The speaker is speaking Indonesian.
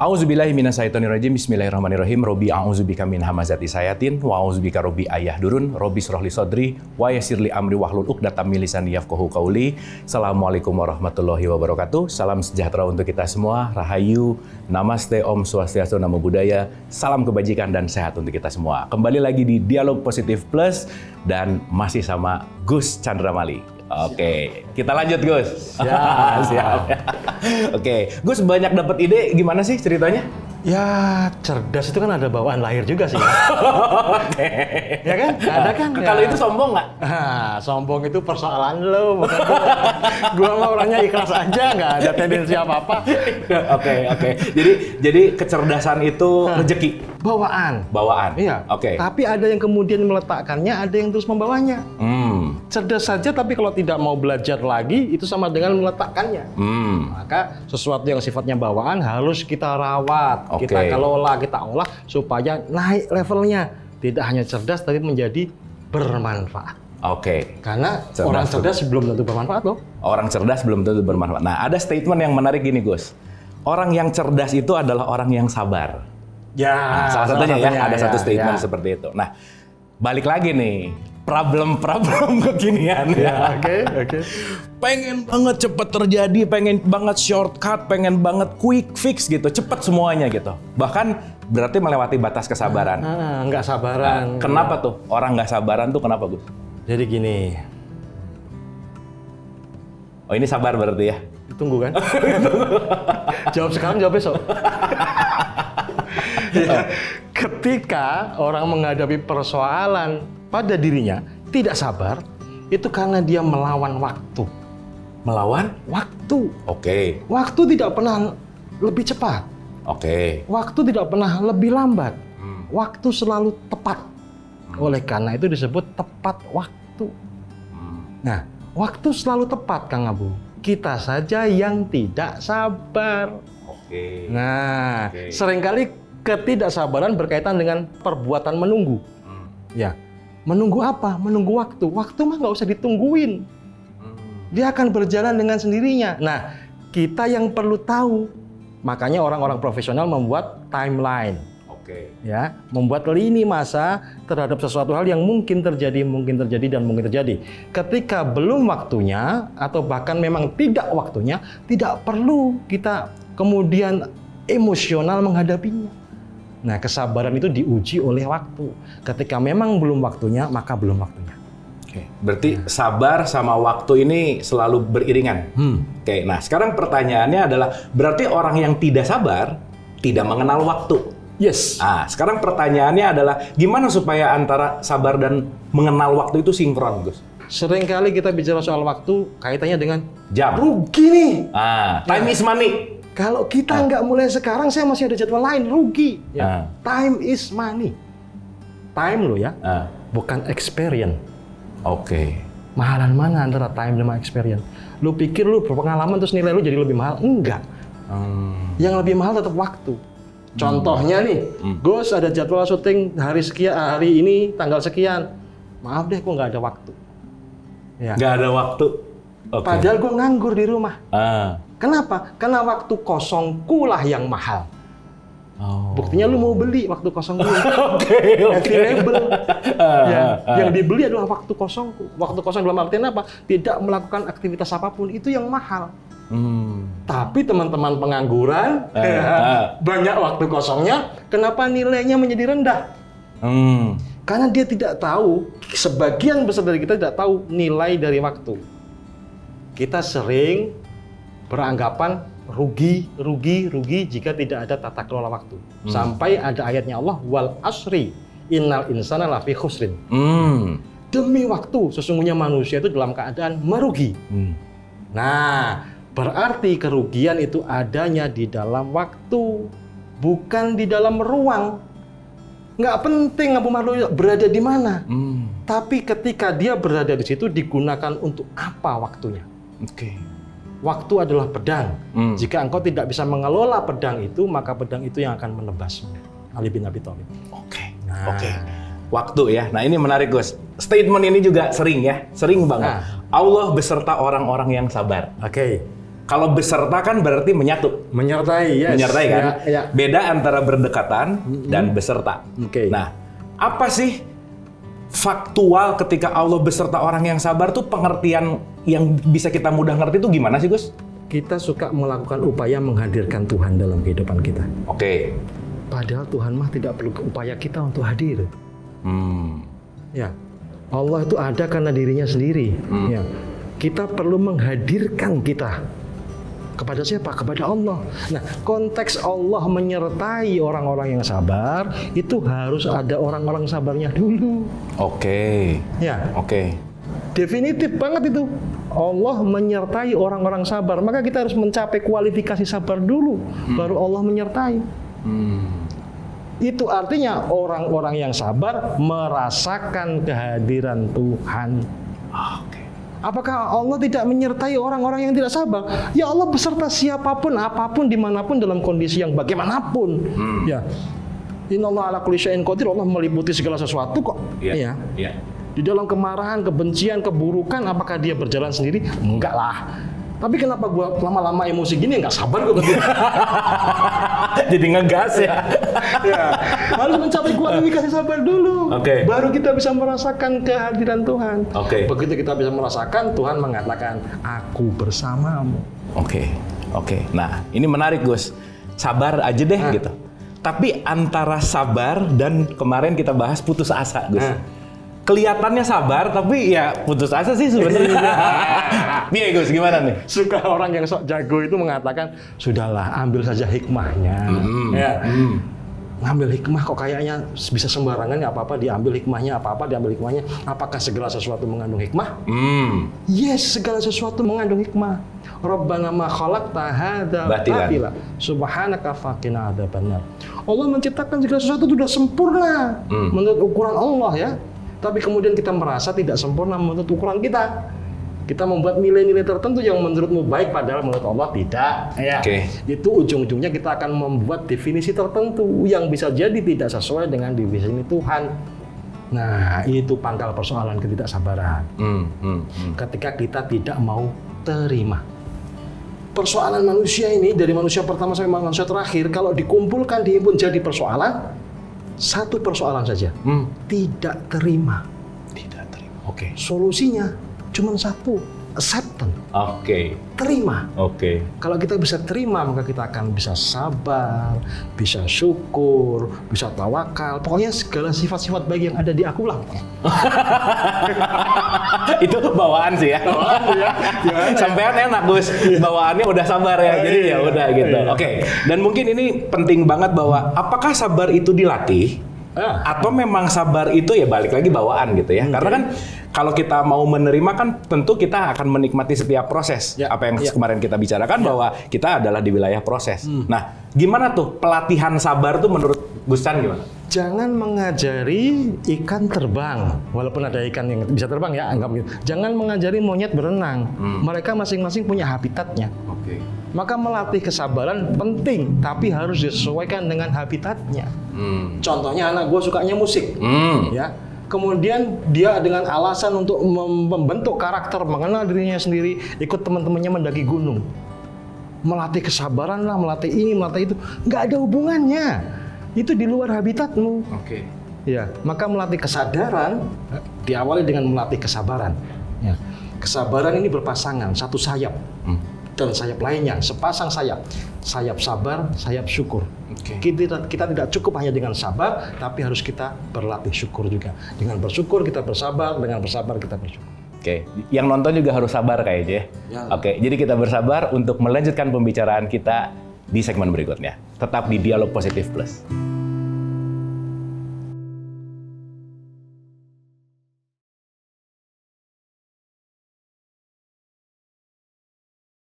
A'udzubillahi minasyaitonirrajim. Bismillahirrahmanirrahim. Robbi a'udzubika min hamazati sayatin wa a'udzubika robbi ayahdurun. Robbi shrahli sadri wa yassirli amri wahlul 'uqdatam min lisani yafqahu qauli. Assalamualaikum warahmatullahi wabarakatuh. Salam sejahtera untuk kita semua. Rahayu, namaste, Om Swastiastu, Namo Buddhaya. Salam kebajikan dan sehat untuk kita semua. Kembali lagi di Dialog Positif Plus dan masih sama Gus Chandra Mali. Oke, kita lanjut Gus. Siap. Oke, Gus banyak dapat ide gimana sih ceritanya? Ya, cerdas itu kan ada bawaan lahir juga sih. Oke. Ya kan? Ada kan? Kalau itu sombong nggak? Sombong itu persoalan lo, bukan gua. Gua mah orangnya ikhlas aja, nggak ada tendensi apa-apa. Oke. Jadi kecerdasan itu rezeki. Bawaan. Iya. Oke. Tapi ada yang kemudian meletakkannya, ada yang terus membawanya. Cerdas saja, tapi kalau tidak mau belajar lagi, itu sama dengan meletakkannya. Maka sesuatu yang sifatnya bawaan harus kita rawat. Kita kelola, kita olah supaya naik levelnya. Tidak hanya cerdas tapi menjadi bermanfaat. Oke. Karena orang cerdas belum tentu bermanfaat loh. Orang cerdas belum tentu bermanfaat. Nah, ada statement yang menarik gini, Gus. Orang yang cerdas itu adalah orang yang sabar. Ya, nah, salah satunya ya, ada satu statement seperti itu. Nah, balik lagi nih. Problem kekinian ya. Oke. Pengen banget cepat terjadi, pengen banget shortcut, pengen banget quick fix gitu, cepat semuanya gitu. Bahkan berarti melewati batas kesabaran. Nggak sabaran. Nah, kenapa tuh? Orang nggak sabaran tuh kenapa, Gus? Jadi gini. Oh, ini sabar berarti ya? Tunggu kan? Jawab sekarang, jawab besok. Ya, ketika orang menghadapi persoalan pada dirinya tidak sabar, itu karena dia melawan waktu. Melawan waktu. Oke. Waktu tidak pernah lebih cepat. Oke. Waktu tidak pernah lebih lambat. Waktu selalu tepat. Oleh karena itu disebut tepat waktu. Nah, waktu selalu tepat, Kang Abu. Kita saja yang tidak sabar. Oke. Nah, seringkali ketidaksabaran berkaitan dengan perbuatan menunggu. Ya. Menunggu apa? Menunggu waktu. Waktu mah nggak usah ditungguin. Dia akan berjalan dengan sendirinya. Nah, kita yang perlu tahu. Makanya orang-orang profesional membuat timeline. Ya, membuat lini masa terhadap sesuatu hal yang mungkin terjadi, dan mungkin terjadi. Ketika belum waktunya, atau bahkan memang tidak waktunya, tidak perlu kita kemudian emosional menghadapinya. Nah, kesabaran itu diuji oleh waktu. Ketika memang belum waktunya, maka belum waktunya. Oke. Berarti sabar sama waktu ini selalu beriringan. Oke. Nah, sekarang pertanyaannya adalah, berarti orang yang tidak sabar tidak mengenal waktu. Yes. Nah, sekarang pertanyaannya adalah, gimana supaya antara sabar dan mengenal waktu itu sinkron, Gus? Seringkali kita bicara soal waktu, kaitannya dengan jam. Rugi nih. Time is money. Kalau kita nggak mulai sekarang, saya masih ada jadwal lain, rugi. Ya. Time is money. Time lo ya, bukan experience. Oke. Mahalan mana antara time sama experience? Lu pikir lu berpengalaman terus nilai lu jadi lebih mahal? Enggak. Yang lebih mahal tetap waktu. Contohnya nih, Gus ada jadwal syuting hari sekian, hari ini tanggal sekian. Maaf deh, gua nggak ada waktu. Ya. Nggak ada waktu. Padahal gua nganggur di rumah. Kenapa? Karena waktu kosongku lah yang mahal. Buktinya lu mau beli waktu kosong gue. Available. Yang dibeli adalah waktu kosongku. Waktu kosong dalam artian apa? Tidak melakukan aktivitas apapun, itu yang mahal. Tapi teman-teman pengangguran, banyak waktu kosongnya, kenapa nilainya menjadi rendah? Karena dia tidak tahu, sebagian besar dari kita tidak tahu nilai dari waktu. Kita sering beranggapan rugi jika tidak ada tata kelola waktu. Sampai ada ayatnya Allah, wal asri innal insana lafi khusrin. Demi waktu, sesungguhnya manusia itu dalam keadaan merugi. Nah, berarti kerugian itu adanya di dalam waktu, bukan di dalam ruang. Nggak penting Abu Marlo berada di mana. Tapi ketika dia berada di situ, digunakan untuk apa waktunya? Waktu adalah pedang. Jika engkau tidak bisa mengelola pedang itu, maka pedang itu yang akan menebasmu. Ali bin Abi Thalib. Oke. Waktu ya. Nah, ini menarik, Gus. Statement ini juga sering banget. Allah beserta orang-orang yang sabar. Kalau beserta kan berarti menyatu. Menyertai, yes. Menyertai kan? Ya. Beda antara berdekatan dan beserta. Oke. Nah, apa sih faktual ketika Allah beserta orang yang sabar tuh pengertian yang bisa kita mudah ngerti tuh gimana sih, Gus? Kita suka melakukan upaya menghadirkan Tuhan dalam kehidupan kita. Oke. Padahal Tuhan mah tidak perlu upaya kita untuk hadir. Ya, Allah itu ada karena dirinya sendiri. Ya, kita perlu menghadirkan kita kepada siapa? Kepada Allah. Nah, konteks Allah menyertai orang-orang yang sabar itu harus ada orang-orang sabarnya dulu. Oke. Ya. Oke. Definitif banget itu. Allah menyertai orang-orang sabar. Maka kita harus mencapai kualifikasi sabar dulu, baru Allah menyertai. Itu artinya orang-orang yang sabar merasakan kehadiran Tuhan. Oke. Apakah Allah tidak menyertai orang-orang yang tidak sabar? Ya Allah beserta siapapun, apapun, dimanapun, dalam kondisi yang bagaimanapun. Ya. Innallaha ala kulli syai'in qadir. Allah meliputi segala sesuatu kok. Iya. Ya. Di dalam kemarahan, kebencian, keburukan, apakah dia berjalan sendiri? Enggak lah. Tapi kenapa gua lama-lama emosi gini nggak sabar gua begitu. Jadi ngegas ya. Ya. Harus mencapai kualifikasi sabar dulu. Oke. Baru kita bisa merasakan kehadiran Tuhan. Oke. Begitu kita bisa merasakan, Tuhan mengatakan, "Aku bersamamu." Oke. Nah, ini menarik, Gus. Sabar aja deh gitu. Tapi antara sabar dan kemarin kita bahas putus asa, Gus. Kelihatannya sabar, tapi ya putus asa sih sebenarnya. Iya, Gus, gimana nih? Suka orang yang sok jago itu mengatakan, sudahlah, ambil saja hikmahnya. Ngambil hikmah kok kayaknya bisa sembarangan, nggak apa-apa diambil hikmahnya, apa-apa diambil hikmahnya. Apakah segala sesuatu mengandung hikmah? Yes, segala sesuatu mengandung hikmah. Rabbana ma khalaqta hadza batila subhanaka faqina adzabannar. Allah menciptakan segala sesuatu sudah sempurna menurut ukuran Allah ya. Tapi kemudian kita merasa tidak sempurna menurut ukuran kita. Kita membuat nilai-nilai tertentu yang menurutmu baik, padahal menurut Allah tidak. Ya. Itu ujung-ujungnya kita akan membuat definisi tertentu yang bisa jadi tidak sesuai dengan definisi Tuhan. Nah, itu pangkal persoalan ketidaksabaran. Ketika kita tidak mau terima. Persoalan manusia ini, dari manusia pertama sampai manusia terakhir, kalau dikumpulkan, dihimpun jadi persoalan, satu persoalan saja, tidak terima. Tidak terima. Oke. Solusinya cuma satu, acceptance. Oke. Terima. Oke. Kalau kita bisa terima, maka kita akan bisa sabar, bisa syukur, bisa tawakal. Pokoknya segala sifat-sifat baik yang ada di aku lah. Itu bawaan sih ya. Sampean enak, Gus. Bawaannya udah sabar ya. Jadi ya udah gitu. Oke. Dan mungkin ini penting banget bahwa apakah sabar itu dilatih atau memang sabar itu ya balik lagi bawaan gitu ya. Karena kan kalau kita mau menerima kan tentu kita akan menikmati setiap proses. Apa yang kemarin kita bicarakan bahwa kita adalah di wilayah proses. Nah, gimana tuh pelatihan sabar tuh menurut Gus Chan gimana? Jangan mengajari ikan terbang, walaupun ada ikan yang bisa terbang ya, anggap gitu. Jangan mengajari monyet berenang. Mereka masing-masing punya habitatnya. Maka melatih kesabaran penting, tapi harus disesuaikan dengan habitatnya. Contohnya anak gue sukanya musik, ya. Kemudian dia dengan alasan untuk membentuk karakter, mengenal dirinya sendiri, ikut teman-temannya mendaki gunung. Melatih kesabaran lah, melatih ini, melatih itu. Nggak ada hubungannya. Itu di luar habitatmu. Ya, maka melatih kesadaran diawali dengan melatih kesabaran. Ya. Kesabaran ini berpasangan, satu sayap. Dan sayap lainnya, sepasang sayap. Sayap sabar, sayap syukur. Kita tidak cukup hanya dengan sabar, tapi harus kita berlatih syukur juga. Dengan bersyukur kita bersabar, dengan bersabar kita bersyukur. Yang nonton juga harus sabar kayaknya. Jadi kita bersabar untuk melanjutkan pembicaraan kita di segmen berikutnya. Tetap di Dialog Positif Plus.